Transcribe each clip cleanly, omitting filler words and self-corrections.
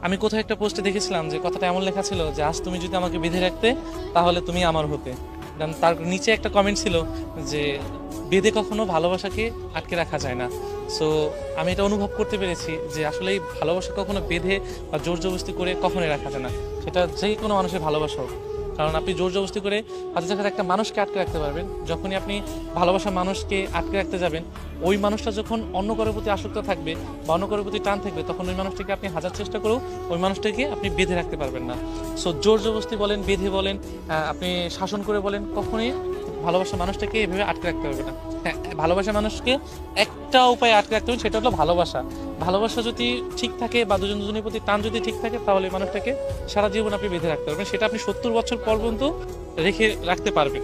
আমি কোথাও একটা পোস্টে দেখেছিলাম যে কথাটা এমন লেখা ছিল যে আজ তুমি যদি আমাকে বেঁধে রাখতে তাহলে তুমি আমার হতে। কারণ তার নিচে একটা কমেন্ট ছিল যে বেঁধে কখনো ভালোবাসাকে আটকে রাখা যায় না। সো আমি এটা অনুভব করতে পেরেছি যে আসলে এই ভালোবাসা কখনো বেঁধে বা জোর জবরদস্তি করে কখনোই রাখা যায় না, সেটা যে কোনো মানুষের ভালোবাসা হোক। কারণ আপনি জোর জবরদস্তি করে হাতে সাথে একটা মানুষকে আটকে রাখতে পারবেন, যখনই আপনি ভালোবাসা মানুষকে আটকে রাখতে যাবেন ওই মানুষটা যখন অন্য কারোর প্রতি আসক্ত থাকবে বা অন্য কারোর প্রতি টান থাকবে, তখন ওই মানুষটাকে আপনি হাজার চেষ্টা করেও ওই মানুষটাকে আপনি বেঁধে রাখতে পারবেন না। সো জোর জবরদস্তি বলেন, বেঁধে বলেন, আপনি শাসন করে বলেন, কখনোই ভালোবাসা মানুষটাকে এভাবে আটকে রাখতে পারবে না। হ্যাঁ, ভালোবাসা মানুষকে একটা উপায়ে আটকে রাখতে হবে, সেটা হলো ভালোবাসা। ভালোবাসা যদি ঠিক থাকে বা দুজন দুজনের প্রতি টান যদি ঠিক থাকে, তাহলে এই মানুষটাকে সারা জীবন আপনি বেঁধে রাখতে পারবেন, সেটা আপনি 70 বছর পর্যন্ত রেখে রাখতে পারবেন।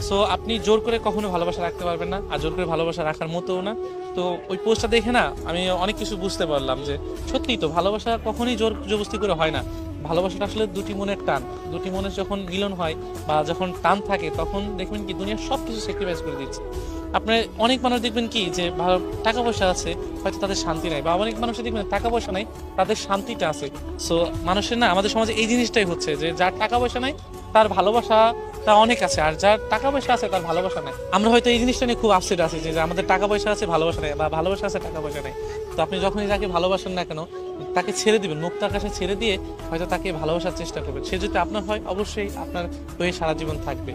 সো আপনি জোর করে কখনো ভালোবাসা রাখতে পারবেন না, আর জোর করে ভালোবাসা রাখার মতোও না। তো ওই পোস্টটা দেখে না আমি অনেক কিছু বুঝতে পারলাম যে সত্যিই তো ভালোবাসা কখনোই জোর জবরদস্তি করে হয় না। ভালোবাসাটা আসলে দুটি মনের টান, দুটি মনের যখন মিলন হয় বা যখন টান থাকে, তখন দেখবেন কি দুনিয়ার সব কিছু স্যাক্রিফাইস করে দিচ্ছে। আপনার অনেক মানুষ দেখবেন কি যে টাকা পয়সা আছে, হয়তো তাদের শান্তি নাই, বা অনেক মানুষের দেখবেন টাকা পয়সা নাই, তাদের শান্তিটা আছে। সো মানুষের না, আমাদের সমাজে এই জিনিসটাই হচ্ছে যে যার টাকা পয়সা নাই তার ভালোবাসা তা অনেক আছে, আর যার টাকা পয়সা আছে তার ভালোবাসা নাই। আমরা হয়তো এই জিনিসটা নিয়ে খুব আপসেট আছি যে আমাদের টাকা পয়সা আছে ভালোবাসা নেই, বা ভালোবাসা আছে টাকা পয়সা নেই। তো আপনি যখনই যাকে ভালোবাসেন না কেন, তাকে ছেড়ে দিবেন, মুক্ত আকাশে ছেড়ে দিয়ে হয়তো তাকে ভালোবাসার চেষ্টা করবেন। সে যদি আপনার হয়, অবশ্যই আপনার হয়ে সারা জীবন থাকবে।